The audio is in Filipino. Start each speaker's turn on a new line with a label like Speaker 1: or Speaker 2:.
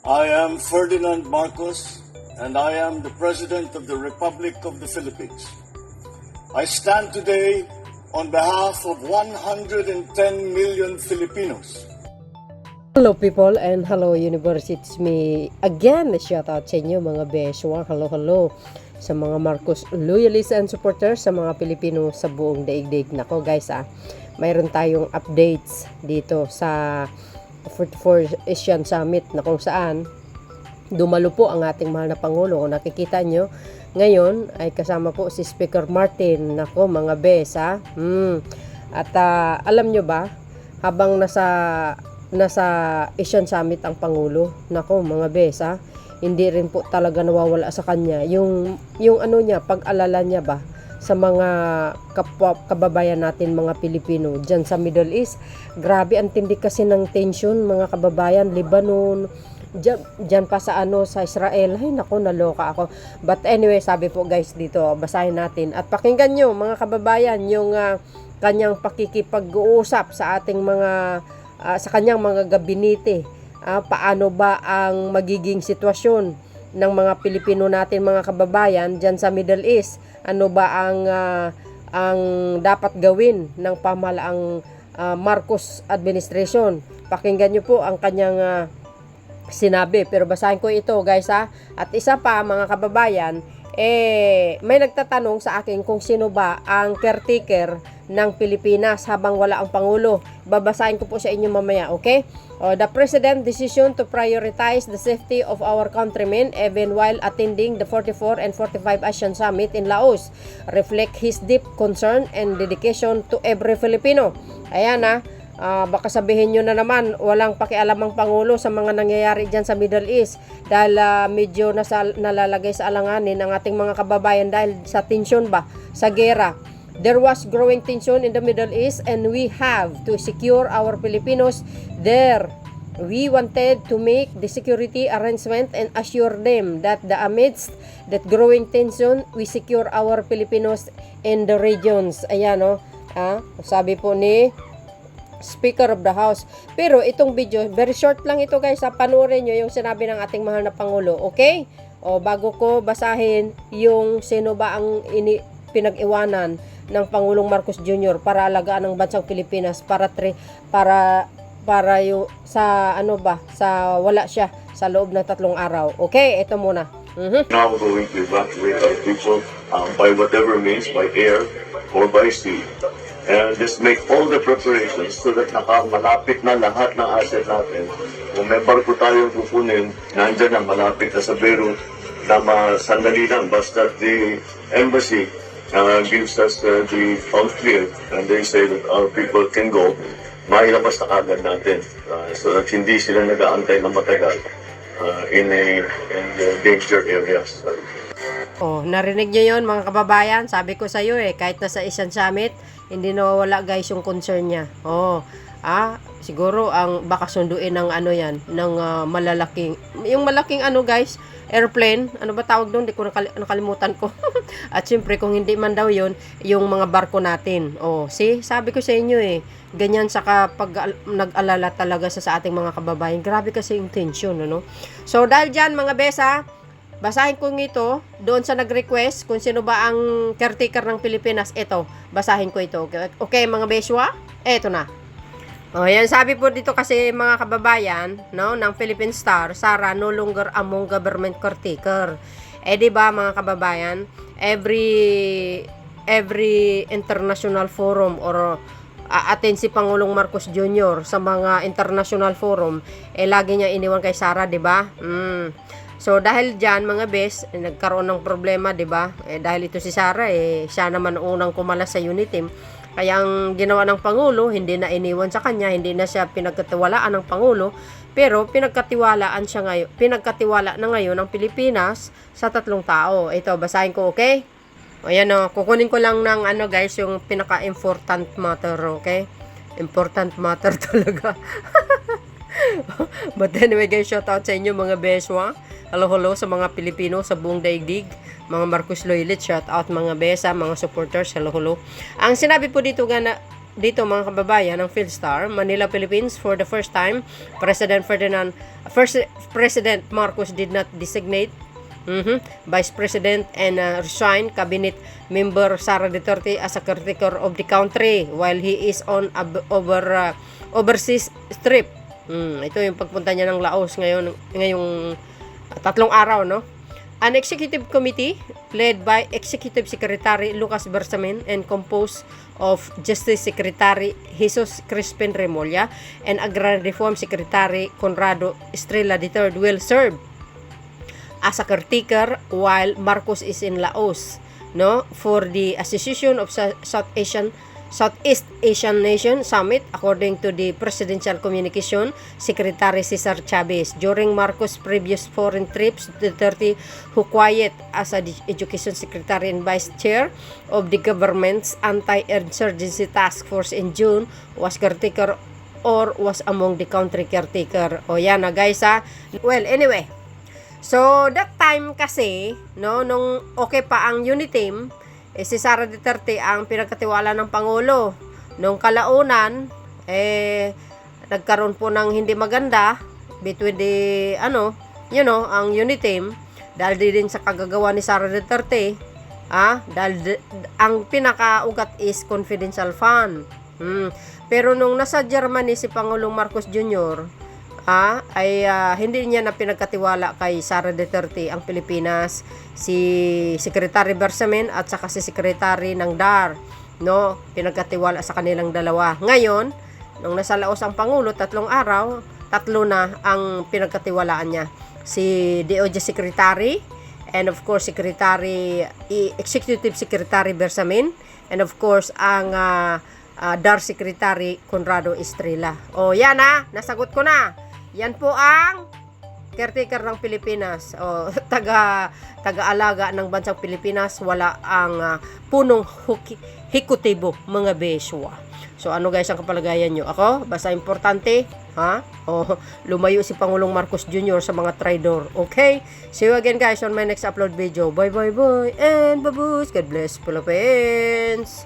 Speaker 1: I am Ferdinand Marcos, and I am the President of the Republic of the Philippines. I stand today on behalf of 110 million Filipinos.
Speaker 2: Hello people and hello universe, it's me again. Shout out sa inyo mga beswa. Hello sa mga Marcos loyalists and supporters, sa mga Pilipino sa buong daigdig. Nako guys, mayroon tayong updates dito sa 44 Asian Summit na kung saan dumalo po ang ating mahal na Pangulo. Kung nakikita nyo ngayon ay kasama po si Speaker Martin. Nako mga besa, at alam nyo ba, habang nasa Asian Summit ang Pangulo, nako mga besa, hindi rin po talaga nawawala sa kanya yung ano niya, pag-alala niya ba sa mga kababayan natin mga Pilipino dyan sa Middle East. Grabe ang tindi kasi ng tension mga kababayan. Lebanon, dyan pa sa sa Israel. Ay nako, naloka ako. But anyway, sabi po guys dito, basahin natin at pakinggan nyo mga kababayan yung kanyang pakikipag-uusap sa ating mga sa kanyang mga gabinete. Paano ba ang magiging sitwasyon ng mga Pilipino natin mga kababayan dyan sa Middle East? Ano ba ang dapat gawin ng pamahalaang Marcos administration? Pakinggan nyo po ang kanyang sinabi. Pero basahin ko ito guys At isa pa mga kababayan, may nagtatanong sa akin kung sino ba ang caretaker ng Pilipinas habang wala ang Pangulo. Babasahin ko po sa inyo mamaya, okay? The President's decision to prioritize the safety of our countrymen even while attending the 44 and 45 ASEAN Summit in Laos reflect his deep concern and dedication to every Filipino. Ayan baka sabihin nyo na naman walang pakialam ang Pangulo sa mga nangyayari dyan sa Middle East dahil medyo nalalagay sa alanganin ang ating mga kababayan dahil sa tensyon ba, sa gera. There was growing tension in the Middle East and we have to secure our Filipinos there. We wanted to make the security arrangement and assure them that amidst that growing tension, we secure our Filipinos in the regions. Ayan sabi po ni Speaker of the House. Pero itong video, very short lang ito guys. Panoorin nyo yung sinabi ng ating mahal na Pangulo. Okay? Bago ko basahin yung sino ba ang pinag-iwanan ng Pangulong Marcos Jr. para alagaan ang bansang Pilipinas para yung sa sa wala siya sa loob ng 3 araw. Okay? Ito muna.
Speaker 3: Now we're going to evacuate our people by whatever means, by air or by sea. And just make all the preparations so that malapit na lahat ng asset natin. Kung may barko tayong kukunin, nandyan na malapit na sa Beirut na sandali lang. Basta the embassy gives us the all clear and they say that our people can go, mailabas na agad natin so that hindi sila nag-aantay na matagal in the danger areas.
Speaker 2: Narinig nyo yun mga kababayan. Sabi ko sa iyo kahit nasa Asian Summit, hindi nawawala guys yung concern niya. Siguro ang baka sunduin ng ng malalaking, yung malaking guys, airplane, ano ba tawag doon? Hindi ko nakalimutan ko. At siyempre kung hindi man daw yun, yung mga barko natin. Sabi ko sa inyo ganyan sa kapag nag-alala talaga sa ating mga kababayan. Grabe kasi yung tension, So dahil dyan mga besa, basahin ko ito doon sa nag-request kung sino ba ang caretaker ng Pilipinas. Ito, basahin ko ito. Okay mga beswa? Ito na. Yan, sabi po dito kasi mga kababayan, ng Philippine Star, Sara no longer among government caretaker. Di ba mga kababayan, every international forum or attend si Pangulong Marcos Jr. sa mga international forum, lagi niya iniwan kay Sara, di ba? So dahil diyan mga bes, nagkaroon ng problema, 'di ba? Dahil ito si Sara siya naman unang kumalas sa UNITIM. Kaya ang ginawa ng Pangulo, hindi na iniwan sa kanya, hindi na siya pinagkatiwalaan ng Pangulo, pero pinagkatiwala na ngayon ang Pilipinas sa 3 tao. Ito, basahin ko, okay? Ayan kukunin ko lang ng guys, yung pinaka-important matter, okay? Important matter talaga. But anyway guys, shout out sa inyo mga beswa. Hello sa mga Pilipino sa buong daigdig, mga Marcos loyalists, shout out mga besa, mga supporters, hello. Ang sinabi po dito nga na dito mga kababayan ng PhilStar, Manila, Philippines, for the first time, President Marcos did not designate Vice President and resign Cabinet Member Sara Duterte as a caretaker of the country while he is on overseas trip. Ito yung pagpunta niya ng Laos ngayong 3 araw, no? An executive committee led by Executive Secretary Lucas Bersamin and composed of Justice Secretary Jesus Crispin Remulla and Agrarian Reform Secretary Conrado Estrella III will serve as a caretaker while Marcos is in Laos, no, for the Association of Southeast Asian Nation Summit, according to the Presidential Communication Secretary Cesar Chavez. During Marcos' previous foreign trips, Duterte, who quiet as a Education Secretary and Vice Chair of the government's Anti-Insurgency Task Force in June, was caretaker or was among the country caretaker. O yan na guys ha. Well, anyway. So, that time kasi, no, nung okay pa ang UNITEAM, si Sara Duterte ang pinagkatiwala ng Pangulo. Nung kalaunan, nagkaroon po ng hindi maganda between the, ang UNITEAM, dahil din sa kagagawa ni Sara Duterte, dahil ang pinakaugat is confidential fund. Pero nung nasa Germany si Pangulong Marcos Jr., hindi niya na pinagkatiwala kay Sara Duterte ang Pilipinas, si Secretary Bersamin at saka si Secretary ng DAR, no, pinagkatiwala sa kanilang dalawa. Ngayon, nung nasa Laos ang Pangulo, 3 araw, 3 na ang pinagkatiwalaan niya. Si DOJ Secretary, and of course Executive Secretary Bersamin, and of course ang DAR Secretary Conrado Estrella. O yan nasagot ko na. Yan po ang caretaker ng Pilipinas, o taga-alaga ng bansang Pilipinas. Wala ang punong hikutibo, mga beswa. So ano guys ang kapalagayan nyo? Ako, basta importante, lumayo si Pangulong Marcos Jr. sa mga traidor. Okay? See you again guys on my next upload video. Bye bye bye and babush. God bless Philippines.